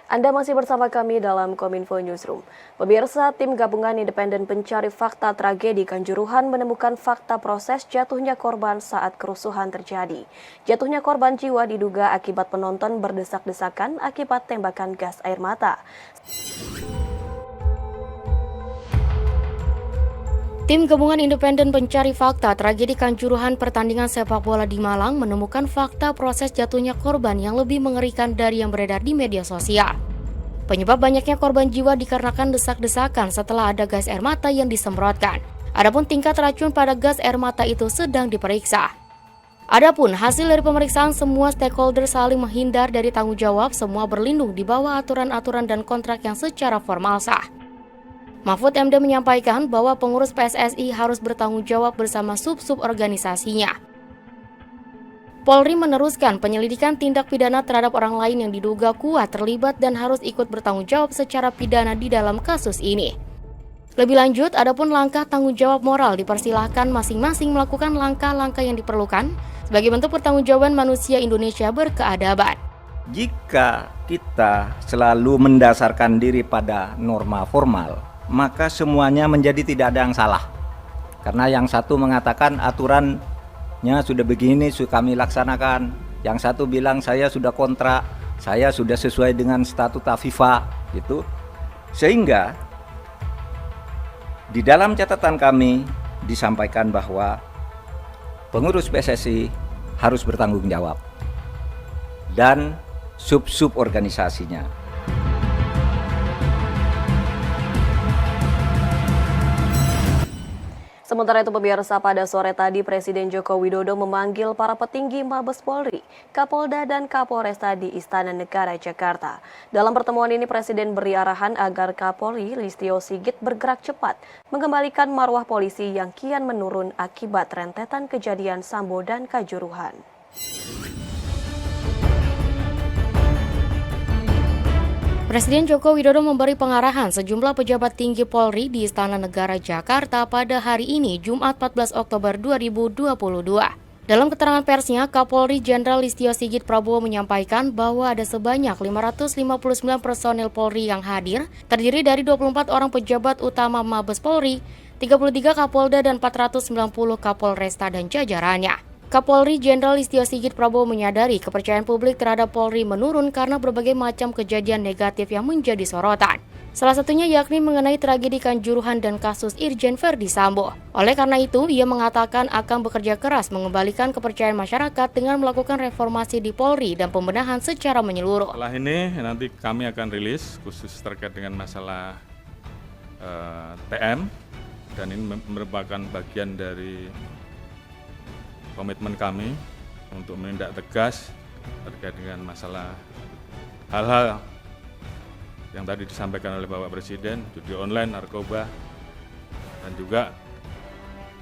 Anda masih bersama kami dalam Kominfo Newsroom. Pemirsa, tim gabungan independen pencari fakta tragedi Kanjuruhan menemukan fakta proses jatuhnya korban saat kerusuhan terjadi. Jatuhnya korban jiwa diduga akibat penonton berdesak-desakan akibat tembakan gas air mata. Tim gabungan independen pencari fakta tragedi Kanjuruhan pertandingan sepak bola di Malang menemukan fakta proses jatuhnya korban yang lebih mengerikan dari yang beredar di media sosial. Penyebab banyaknya korban jiwa dikarenakan desak-desakan setelah ada gas air mata yang disemprotkan. Adapun tingkat racun pada gas air mata itu sedang diperiksa. Adapun hasil dari pemeriksaan, semua stakeholder saling menghindar dari tanggung jawab, semua berlindung di bawah aturan-aturan dan kontrak yang secara formal sah. Mahfud MD menyampaikan bahwa pengurus PSSI harus bertanggung jawab bersama sub-sub organisasinya. Polri meneruskan penyelidikan tindak pidana terhadap orang lain yang diduga kuat terlibat dan harus ikut bertanggung jawab secara pidana di dalam kasus ini. Lebih lanjut, adapun langkah tanggung jawab moral dipersilahkan masing-masing melakukan langkah-langkah yang diperlukan sebagai bentuk pertanggungjawaban manusia Indonesia berkeadaban. Jika kita selalu mendasarkan diri pada norma formal, maka semuanya menjadi tidak ada yang salah. Karena yang satu mengatakan aturannya sudah begini, sudah kami laksanakan. Yang satu bilang saya sudah kontrak, saya sudah sesuai dengan statuta FIFA, gitu. Sehingga di dalam catatan kami disampaikan bahwa pengurus PSSI harus bertanggung jawab dan sub-sub organisasinya. Sementara itu pemirsa, pada sore tadi Presiden Joko Widodo memanggil para petinggi Mabes Polri, Kapolda dan Kapolresta di Istana Negara Jakarta. Dalam pertemuan ini Presiden beri arahan agar Kapolri Listio Sigit bergerak cepat mengembalikan marwah polisi yang kian menurun akibat rentetan kejadian Sambo dan Kanjuruhan. Presiden Joko Widodo memberi pengarahan sejumlah pejabat tinggi Polri di Istana Negara Jakarta pada hari ini, Jumat 14 Oktober 2022. Dalam keterangan persnya, Kapolri Jenderal Listio Sigit Prabowo menyampaikan bahwa ada sebanyak 559 personil Polri yang hadir, terdiri dari 24 orang pejabat utama Mabes Polri, 33 Kapolda dan 490 Kapolresta dan jajarannya. Kapolri Jenderal Listio Sigit Prabowo menyadari kepercayaan publik terhadap Polri menurun karena berbagai macam kejadian negatif yang menjadi sorotan. Salah satunya yakni mengenai tragedi Kanjuruhan dan kasus Irjen Verdi Sambo. Oleh karena itu, ia mengatakan akan bekerja keras mengembalikan kepercayaan masyarakat dengan melakukan reformasi di Polri dan pembenahan secara menyeluruh. Setelah ini nanti kami akan rilis khusus terkait dengan masalah TM, dan ini merupakan bagian dari komitmen kami untuk menindak tegas terkait dengan masalah hal-hal yang tadi disampaikan oleh Bapak Presiden, judi online, narkoba, dan juga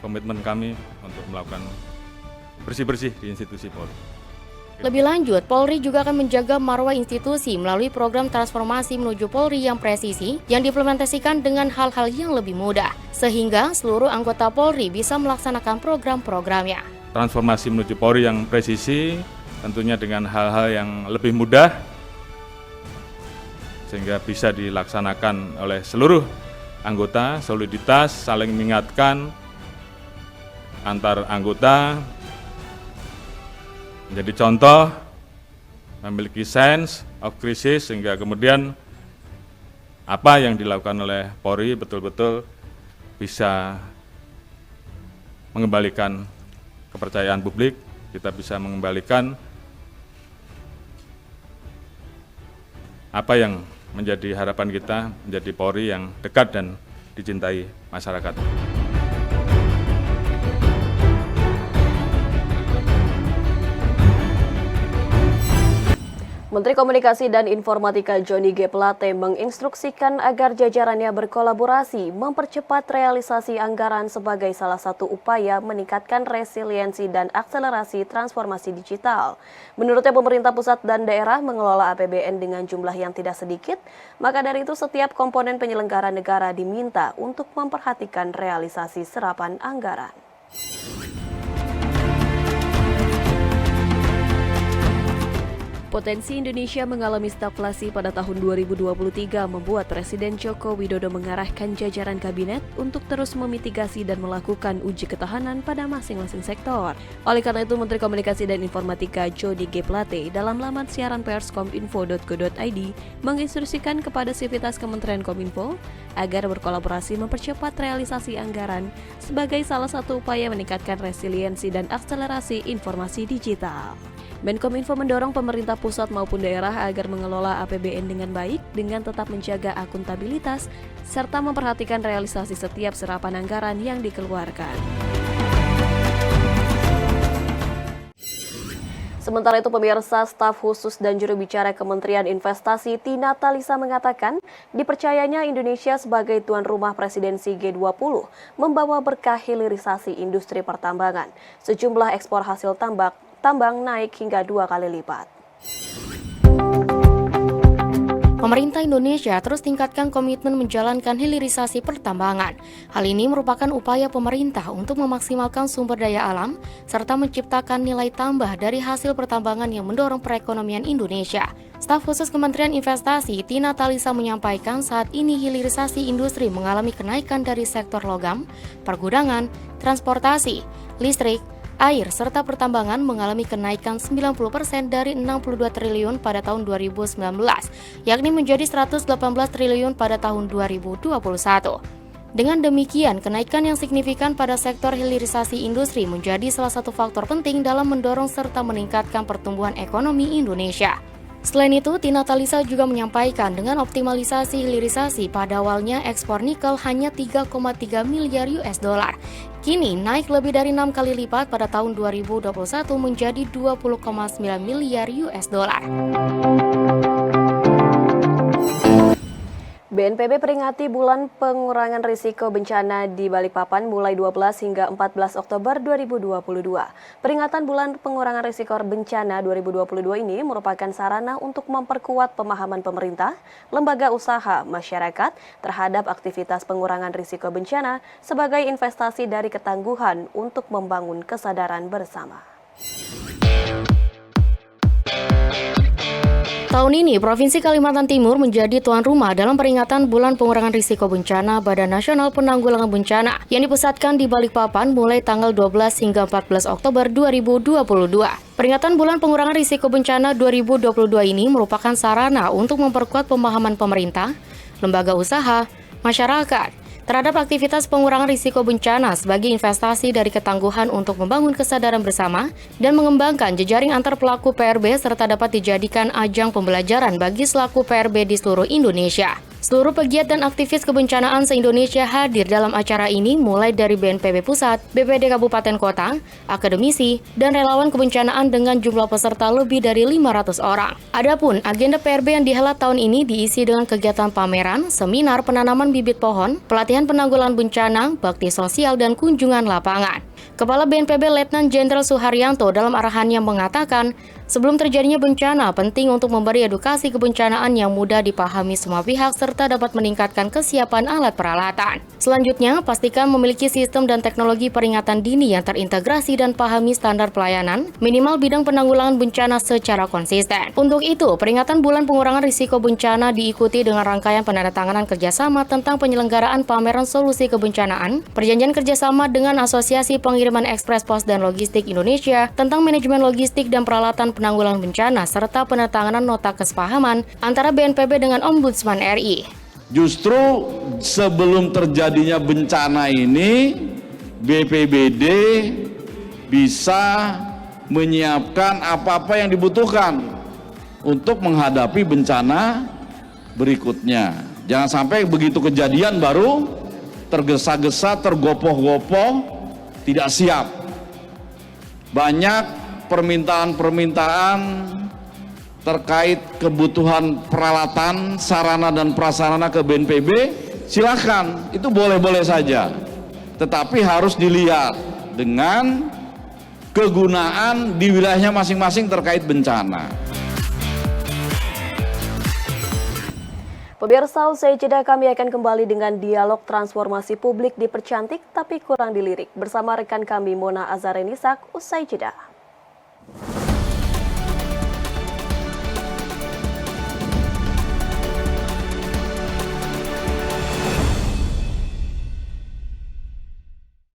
komitmen kami untuk melakukan bersih-bersih di institusi Polri. Lebih lanjut, Polri juga akan menjaga marwah institusi melalui program transformasi menuju Polri yang presisi yang diimplementasikan dengan hal-hal yang lebih mudah, sehingga seluruh anggota Polri bisa melaksanakan program-programnya. Transformasi menuju Polri yang presisi tentunya dengan hal-hal yang lebih mudah sehingga bisa dilaksanakan oleh seluruh anggota, soliditas, saling mengingatkan antar anggota, menjadi contoh, memiliki sense of crisis sehingga kemudian apa yang dilakukan oleh Polri betul-betul bisa mengembalikan kepercayaan publik, kita bisa mengembalikan apa yang menjadi harapan kita menjadi Polri yang dekat dan dicintai masyarakat. Menteri Komunikasi dan Informatika Johnny G. Plate menginstruksikan agar jajarannya berkolaborasi mempercepat realisasi anggaran sebagai salah satu upaya meningkatkan resiliensi dan akselerasi transformasi digital. Menurutnya pemerintah pusat dan daerah mengelola APBN dengan jumlah yang tidak sedikit, maka dari itu setiap komponen penyelenggara negara diminta untuk memperhatikan realisasi serapan anggaran. Potensi Indonesia mengalami stagflasi pada tahun 2023 membuat Presiden Joko Widodo mengarahkan jajaran kabinet untuk terus memitigasi dan melakukan uji ketahanan pada masing-masing sektor. Oleh karena itu, Menteri Komunikasi dan Informatika Jody G. Plate dalam laman siaran pers kominfo.go.id menginstruksikan kepada sivitas Kementerian Kominfo agar berkolaborasi mempercepat realisasi anggaran sebagai salah satu upaya meningkatkan resiliensi dan akselerasi informasi digital. Menkominfo mendorong pemerintah pusat maupun daerah agar mengelola APBN dengan baik dengan tetap menjaga akuntabilitas serta memperhatikan realisasi setiap serapan anggaran yang dikeluarkan. Sementara itu, pemirsa, staf khusus dan juru bicara Kementerian Investasi Tina Talisa mengatakan dipercayanya Indonesia sebagai tuan rumah presidensi G20 membawa berkah hilirisasi industri pertambangan. Sejumlah ekspor hasil tambang naik hingga 2 kali lipat. Pemerintah Indonesia terus tingkatkan komitmen menjalankan hilirisasi pertambangan. Hal ini merupakan upaya pemerintah untuk memaksimalkan sumber daya alam serta menciptakan nilai tambah dari hasil pertambangan yang mendorong perekonomian Indonesia. Staf khusus Kementerian Investasi Tina Talisa menyampaikan saat ini hilirisasi industri mengalami kenaikan dari sektor logam, pergudangan, transportasi, listrik, air, serta pertambangan mengalami kenaikan 90% dari 62 triliun pada tahun 2019, yakni menjadi 118 triliun pada tahun 2021. Dengan demikian, kenaikan yang signifikan pada sektor hilirisasi industri menjadi salah satu faktor penting dalam mendorong serta meningkatkan pertumbuhan ekonomi Indonesia. Selain itu, Tina Talisa juga menyampaikan dengan optimalisasi hilirisasi pada awalnya ekspor nikel hanya 3,3 miliar US dollar. Kini naik lebih dari 6 kali lipat pada tahun 2021 menjadi 20,9 miliar US dollar. BNPB peringati Bulan Pengurangan Risiko Bencana di Balikpapan mulai 12 hingga 14 Oktober 2022. Peringatan Bulan Pengurangan Risiko Bencana 2022 ini merupakan sarana untuk memperkuat pemahaman pemerintah, lembaga usaha, masyarakat terhadap aktivitas pengurangan risiko bencana sebagai investasi dari ketangguhan untuk membangun kesadaran bersama. Tahun ini, Provinsi Kalimantan Timur menjadi tuan rumah dalam peringatan Bulan Pengurangan Risiko Bencana Badan Nasional Penanggulangan Bencana yang dipusatkan di Balikpapan mulai tanggal 12 hingga 14 Oktober 2022. Peringatan Bulan Pengurangan Risiko Bencana 2022 ini merupakan sarana untuk memperkuat pemahaman pemerintah, lembaga usaha, masyarakat terhadap aktivitas pengurangan risiko bencana sebagai investasi dari ketangguhan untuk membangun kesadaran bersama dan mengembangkan jejaring antar pelaku PRB serta dapat dijadikan ajang pembelajaran bagi selaku PRB di seluruh Indonesia. Seluruh pegiat dan aktivis kebencanaan se-Indonesia hadir dalam acara ini mulai dari BNPB Pusat, BPD Kabupaten Kota, akademisi, dan relawan kebencanaan dengan jumlah peserta lebih dari 500 orang. Adapun agenda PRB yang dihelat tahun ini diisi dengan kegiatan pameran, seminar penanaman bibit pohon, pelatihan penanggulangan bencana, bakti sosial, dan kunjungan lapangan. Kepala BNPB Letnan Jenderal Suharyanto dalam arahannya mengatakan, sebelum terjadinya bencana, penting untuk memberi edukasi kebencanaan yang mudah dipahami semua pihak serta dapat meningkatkan kesiapan alat peralatan. Selanjutnya, pastikan memiliki sistem dan teknologi peringatan dini yang terintegrasi dan pahami standar pelayanan, minimal bidang penanggulangan bencana secara konsisten. Untuk itu, peringatan Bulan Pengurangan Risiko Bencana diikuti dengan rangkaian penandatanganan kerjasama tentang penyelenggaraan pameran solusi kebencanaan, perjanjian kerjasama dengan Asosiasi Pengiriman Ekspres Pos dan Logistik Indonesia tentang manajemen logistik dan peralatan penanggulangan bencana serta penandatanganan nota kesepahaman antara BNPB dengan Ombudsman RI. Justru sebelum terjadinya bencana ini, BPBD bisa menyiapkan apa-apa yang dibutuhkan untuk menghadapi bencana berikutnya. Jangan sampai begitu kejadian baru tergesa-gesa, tergopoh-gopoh, tidak siap. Banyak permintaan-permintaan terkait kebutuhan peralatan, sarana dan prasarana ke BNPB, silakan, itu boleh-boleh saja. Tetapi harus dilihat dengan kegunaan di wilayahnya masing-masing terkait bencana. Pemirsa, usai jeda kami akan kembali dengan dialog transformasi publik dipercantik tapi kurang dilirik bersama rekan kami Mona Azarenisak usai jeda.